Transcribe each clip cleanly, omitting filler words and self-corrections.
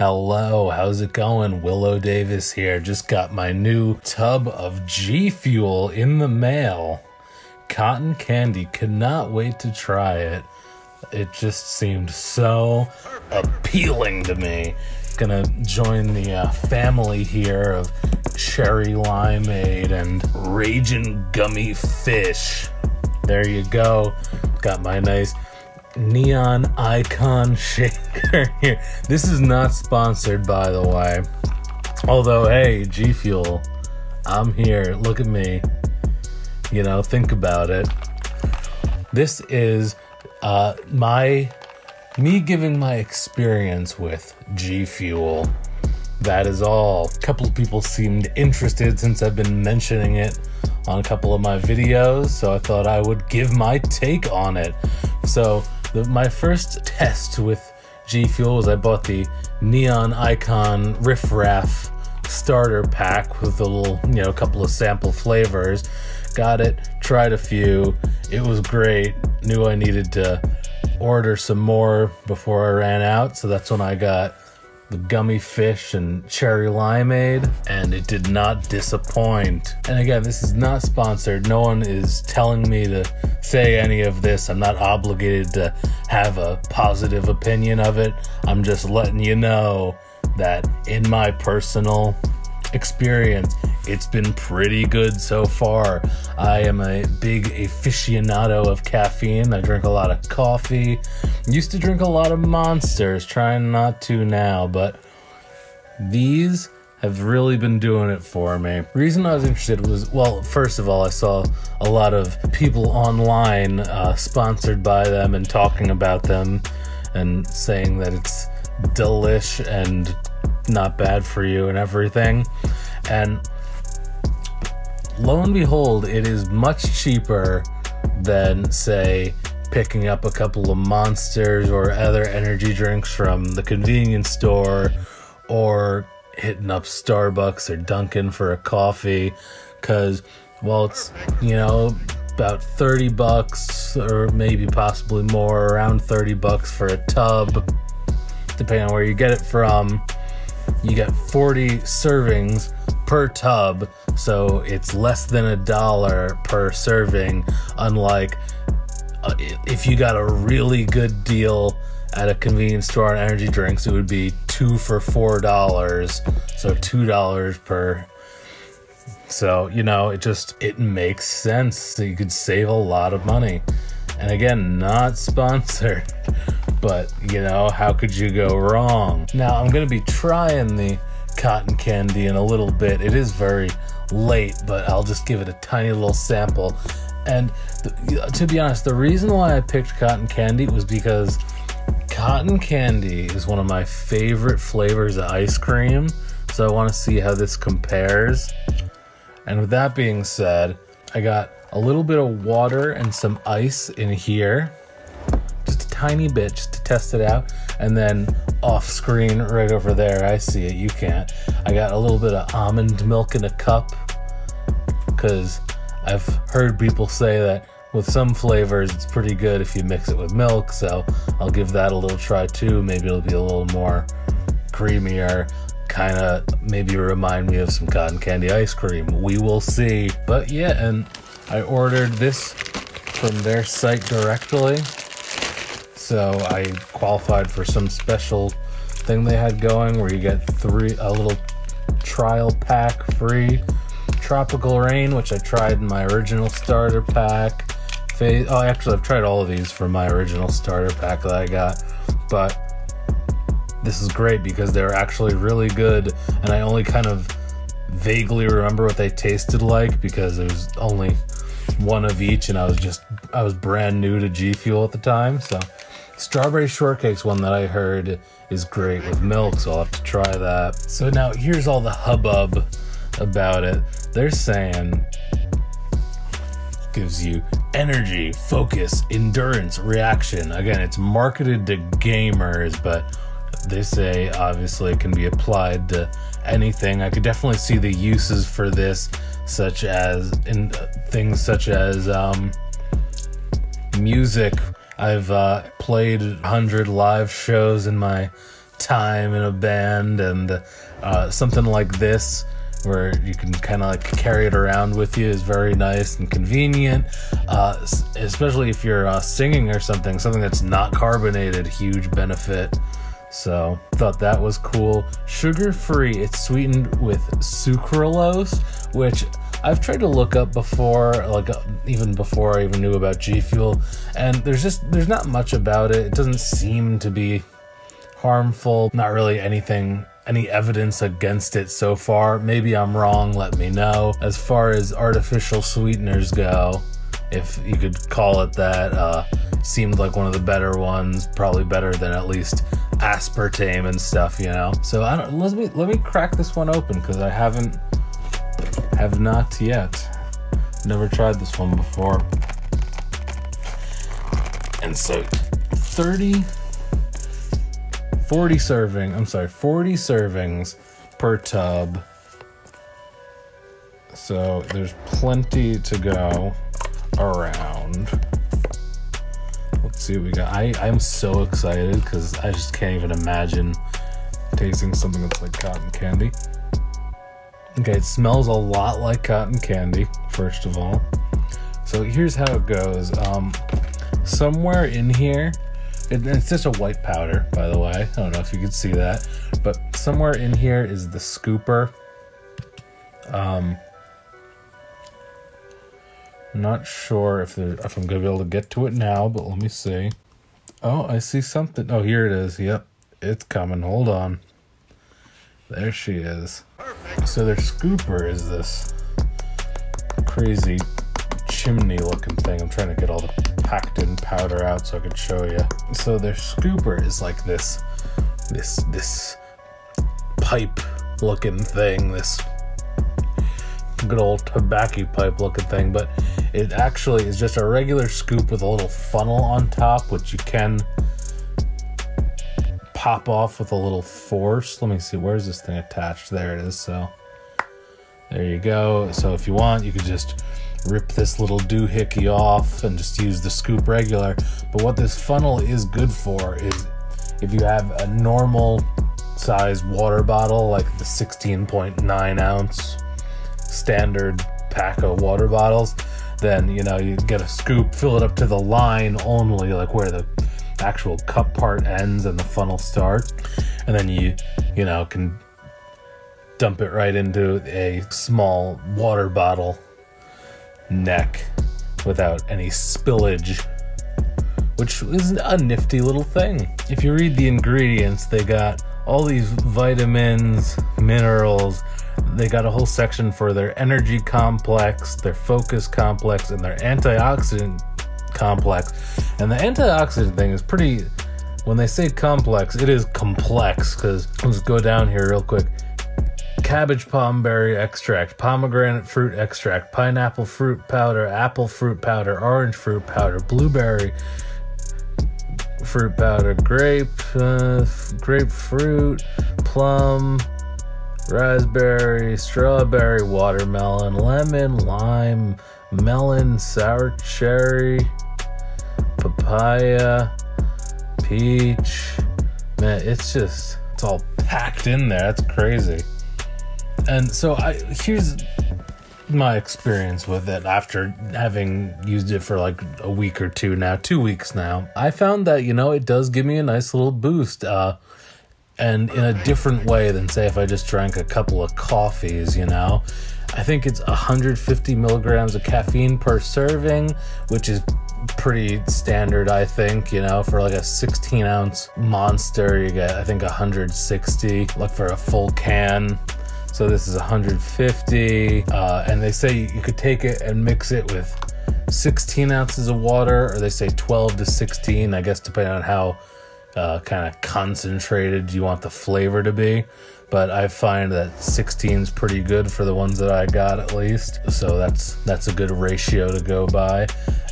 Hello, how's it going? WiLLo Davis here. Just got my new tub of G Fuel in the mail. Cotton candy, could not wait to try it. It just seemed so appealing to me. Gonna join the family here of cherry limeade and raging gummy fish. There you go. Got my nice neon icon shaker here. This is not sponsored, by the way. Although, hey, G Fuel, I'm here. Look at me. You know, think about it. This is me giving my experience with G Fuel. That is all. A couple of people seemed interested since I've been mentioning it on a couple of my videos, so I thought I would give my take on it. So my first test with G Fuel was I bought the neon icon riff raff starter pack with a little, couple of sample flavors. Got it, tried a few, it was great. Knew I needed to order some more before I ran out, so that's when I got the gummy fish and cherry limeade, and it did not disappoint. And again, this is not sponsored. No one is telling me to say any of this. I'm not obligated to have a positive opinion of it. I'm just letting you know that in my personal experience, it's been pretty good so far. I am a big aficionado of caffeine. I drink a lot of coffee. Used to drink a lot of Monsters, trying not to now, but these have really been doing it for me. The reason I was interested was, well, first of all, I saw a lot of people online sponsored by them and talking about them and saying that it's delish and not bad for you and everything. And lo and behold, it is much cheaper than, say, picking up a couple of Monsters or other energy drinks from the convenience store, or hitting up Starbucks or Dunkin' for a coffee. Because, well, it's, about $30 or maybe possibly more, around $30 for a tub, depending on where you get it from. You get 40 servings per tub, so it's less than $1 per serving, unlike if you got a really good deal at a convenience store on energy drinks, it would be 2 for $4, so $2 per. So, it makes sense. So you could save a lot of money. And again, not sponsored, but how could you go wrong? Now, I'm going to be trying the cotton candy in a little bit. It is very late, but I'll just give it a tiny little sample. And to be honest, the reason why I picked cotton candy was because cotton candy is one of my favorite flavors of ice cream. So I want to see how this compares. And with that being said, I got a little bit of water and some ice in here, just a tiny bit, just to test it out. And then off screen right over there, I see it, you can't, I got a little bit of almond milk in a cup, because I've heard people say that with some flavors it's pretty good if you mix it with milk, so I'll give that a little try too. Maybe it'll be a little more creamier, kind of maybe remind me of some cotton candy ice cream. We will see. But yeah, and I ordered this from their site directly, so I qualified for some special thing they had going where you get a little trial pack free. Tropical Rain, which I tried in my original starter pack. Actually, I've tried all of these from my original starter pack that I got, but this is great because they're actually really good, and I only kind of vaguely remember what they tasted like because it was only one of each, and I was brand new to G Fuel at the time. So strawberry shortcake's one that I heard is great with milk, so I'll have to try that. So now here's all the hubbub about it. They're saying gives you energy, focus, endurance, reaction. Again, it's marketed to gamers, but they say obviously it can be applied to anything. I could definitely see the uses for this, such as in things such as music. I've played 100 live shows in my time in a band, and something like this where you can kind of like carry it around with you is very nice and convenient, especially if you're singing or something that's not carbonated. Huge benefit. So thought that was cool. Sugar-free. It's sweetened with sucralose, which I've tried to look up before, like even before I even knew about G Fuel, and there's not much about it. It doesn't seem to be harmful. Not really any evidence against it so far. Maybe I'm wrong, let me know. As far as artificial sweeteners go, if you could call it that, seemed like one of the better ones, probably better than at least aspartame and stuff, you know. So let me crack this one open, because I have not yet. Never tried this one before. And so 40 servings per tub. So there's plenty to go around. Let's see what we got. I'm so excited because I just can't even imagine tasting something that's like cotton candy. Okay, it smells a lot like cotton candy, first of all. So here's how it goes. Somewhere in here, it's just a white powder, by the way. I don't know if you can see that, but somewhere in here is the scooper. I'm not sure if I'm gonna be able to get to it now, but let me see. Oh, I see something. Oh, here it is. Yep, it's coming. Hold on. There she is. Perfect. So their scooper is this crazy chimney-looking thing. I'm trying to get all the packed-in powder out so I can show you. So their scooper is like this pipe-looking thing, this good old tobacco pipe-looking thing, but it actually is just a regular scoop with a little funnel on top, which you can pop off with a little force. Let me see, where's this thing attached? There it is. So there you go. So if you want, you could just rip this little doohickey off and just use the scoop regular. But what this funnel is good for is if you have a normal size water bottle, like the 16.9 ounce standard pack of water bottles, then, you know, you get a scoop, fill it up to the line only, like where the actual cup part ends and the funnel starts, and then you know, can dump it right into a small water bottle neck without any spillage, which is a nifty little thing. If you read the ingredients, they got all these vitamins, minerals. They got a whole section for their energy complex, their focus complex, and their antioxidant complex. And the antioxidant thing is pretty, when they say complex, it is complex, because let's go down here real quick. Cabbage palm berry extract, pomegranate fruit extract, pineapple fruit powder, apple fruit powder, orange fruit powder, blueberry fruit powder, grapefruit, plum, raspberry, strawberry, watermelon, lemon, lime, melon, sour cherry, papaya, peach. Man, it's all packed in there. That's crazy. And so here's my experience with it after having used it for like a week or two now, 2 weeks now. I found that, you know, it does give me a nice little boost, and in a different way than, say, if I just drank a couple of coffees, you know. I think it's 150 milligrams of caffeine per serving, which is pretty standard, I think, you know. For like a 16 ounce monster, you get, I think, 160, like for a full can. So this is 150, and they say you could take it and mix it with 16 ounces of water, or they say 12 to 16, I guess, depending on how kind of concentrated you want the flavor to be. But I find that 16 is pretty good for the ones that I got, at least. So that's a good ratio to go by.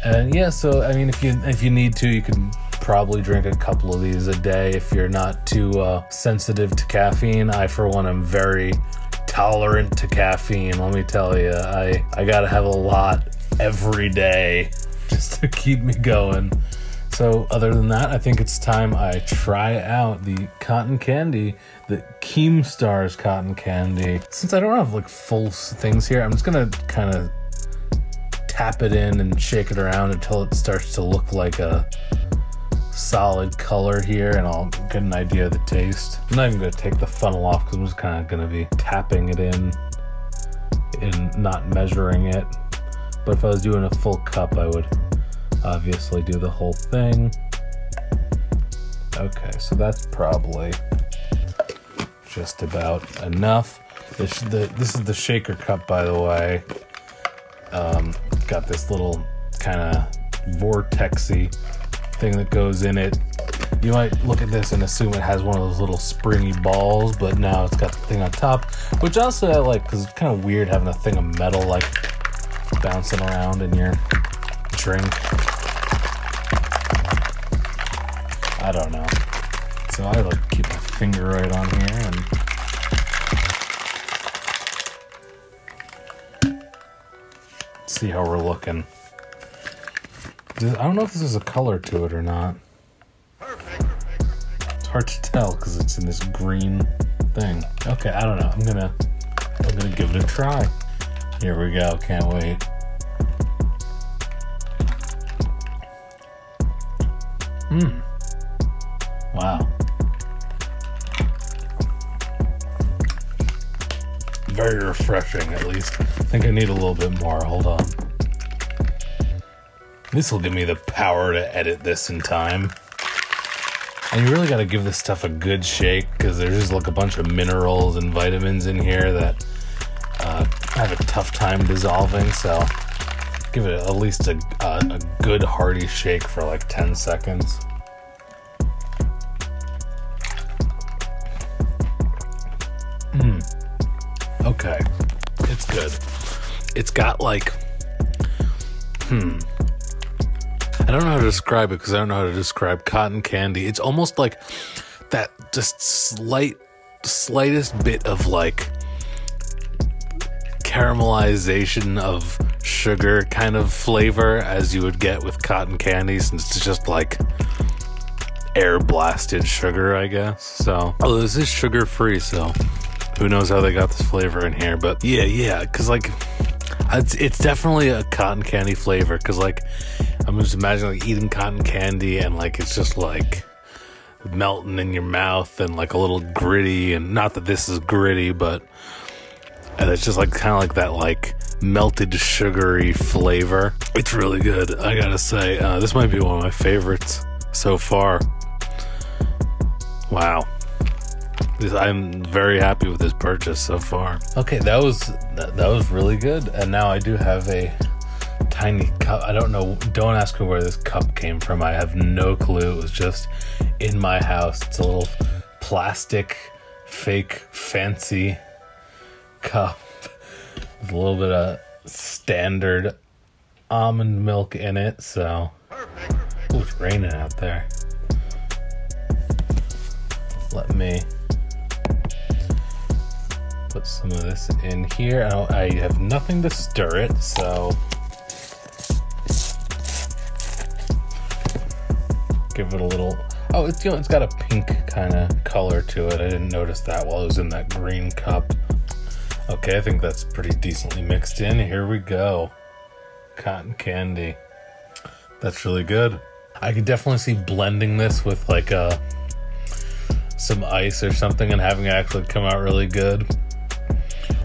And yeah, so I mean, if you need to, you can probably drink a couple of these a day if you're not too sensitive to caffeine. I, for one, am very tolerant to caffeine. Let me tell you, I gotta have a lot every day just to keep me going. So other than that, I think it's time I try out the cotton candy, the Keemstar's cotton candy. Since I don't have like full things here, I'm just gonna kind of tap it in and shake it around until it starts to look like a solid color here, and I'll get an idea of the taste. I'm not even gonna take the funnel off because I'm just kind of gonna be tapping it in and not measuring it. But if I was doing a full cup, I would obviously do the whole thing. Okay, so that's probably just about enough. This is the shaker cup, by the way. Got this little kind of vortexy thing that goes in it. You might look at this and assume it has one of those little springy balls, but now it's got the thing on top, which also I like because it's kind of weird having a thing of metal like bouncing around in your drink. I don't know. So I like to keep my finger right on here and see how we're looking. I don't know if this is a color to it or not. It's hard to tell because it's in this green thing. Okay, I don't know. I'm gonna give it a try. Here we go. Can't wait. Wow. Very refreshing, at least. I think I need a little bit more. Hold on. This will give me the power to edit this in time. And you really got to give this stuff a good shake because there's just like a bunch of minerals and vitamins in here that have a tough time dissolving. So give it at least a good hearty shake for like 10 seconds. Okay, it's good. It's got like, I don't know how to describe it because I don't know how to describe cotton candy. It's almost like that just slightest bit of like caramelization of sugar kind of flavor as you would get with cotton candy, since it's just like air blasted sugar, I guess. So, although this is sugar free, so who knows how they got this flavor in here. But yeah, because like it's definitely a cotton candy flavor, because like I'm just imagining like eating cotton candy and like it's just like melting in your mouth and like a little gritty, and not that this is gritty, but it's just like kind of like that like melted sugary flavor. It's really good, I gotta say. This might be one of my favorites so far. Wow. I'm very happy with this purchase so far. Okay, that was really good. And now I do have a tiny cup. I don't know, don't ask me where this cup came from. I have no clue. It was just in my house. It's a little plastic, fake, fancy cup with a little bit of standard almond milk in it. So, ooh, it's raining out there. Let me put some of this in here. I have nothing to stir it, so give it a little. Oh, it's it's got a pink kind of color to it. I didn't notice that while it was in that green cup. Okay, I think that's pretty decently mixed in. Here we go. Cotton candy. That's really good. I could definitely see blending this with like some ice or something and having it actually come out really good.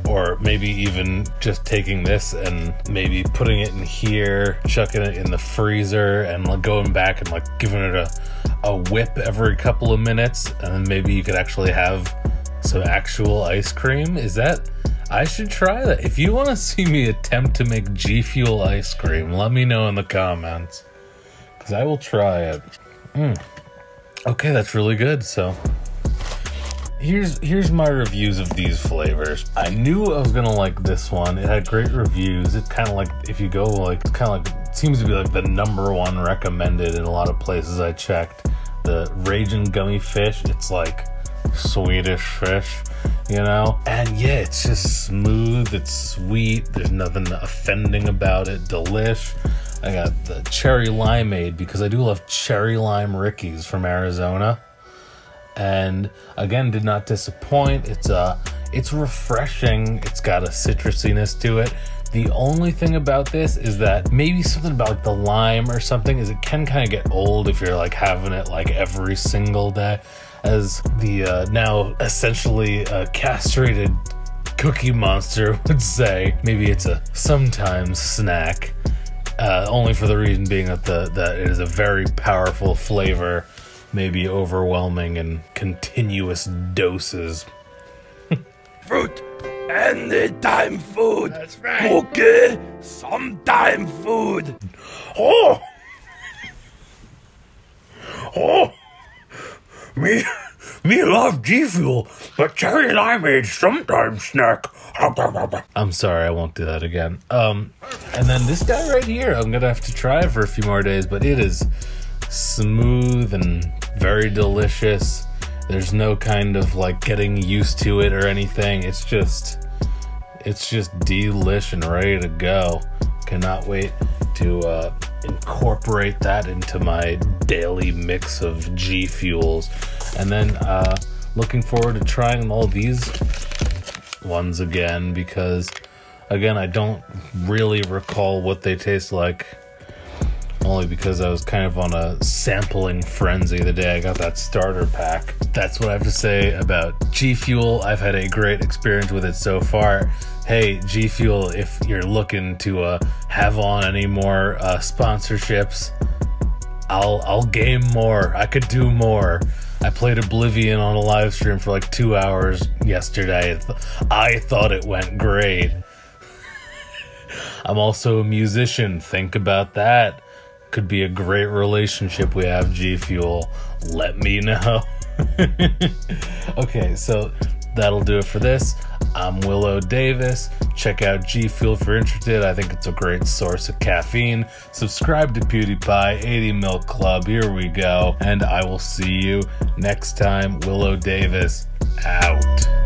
Or maybe even just taking this and maybe putting it in here, chucking it in the freezer, and like going back and like giving it a whip every couple of minutes, and then maybe you could actually have some actual ice cream. I should try that. If you want to see me attempt to make G Fuel ice cream, let me know in the comments, because I will try it. Okay, that's really good. So here's my reviews of these flavors. I knew I was gonna like this one. It had great reviews. It's kind of like, if you go like, it's kind of like, it seems to be like the #1 recommended in a lot of places I checked. The Raging Gummy Fish, it's like Swedish fish, you know? And yeah, it's just smooth, it's sweet, there's nothing offending about it, delish. I got the cherry limeade because I do love cherry lime Rickies from Arizona. And again, did not disappoint. It's refreshing. It's got a citrusiness to it. The only thing about this is that maybe something about like the lime or something is it can kind of get old if you're like having it like every single day. As the now essentially castrated Cookie Monster would say, maybe it's a sometimes snack. Only for the reason being that it is a very powerful flavor, maybe overwhelming in continuous doses. Fruit, anytime food. That's right. Cookie, sometime food. Oh, me love G Fuel, but cherry limeade sometimes snack. I'm sorry, I won't do that again. And then this guy right here, I'm gonna have to try it for a few more days, but it is smooth and very delicious. There's no kind of like getting used to it or anything. It's just delish and ready to go. Cannot wait to incorporate that into my daily mix of G Fuels. And then looking forward to trying all these ones again, because again, I don't really recall what they taste like, only because I was kind of on a sampling frenzy the day I got that starter pack. That's what I have to say about G Fuel. I've had a great experience with it so far. Hey, G Fuel, if you're looking to have on any more sponsorships, I'll game more. I could do more. I played Oblivion on a live stream for like 2 hours yesterday. I thought it went great. I'm also a musician. Think about that. Could be a great relationship we have, G Fuel. Let me know. Okay, so that'll do it for this. I'm WiLLo Davis. Check out G Fuel if you're interested. I think it's a great source of caffeine. Subscribe to PewDiePie, 80 Milk Club. Here we go. And I will see you next time. WiLLo Davis out.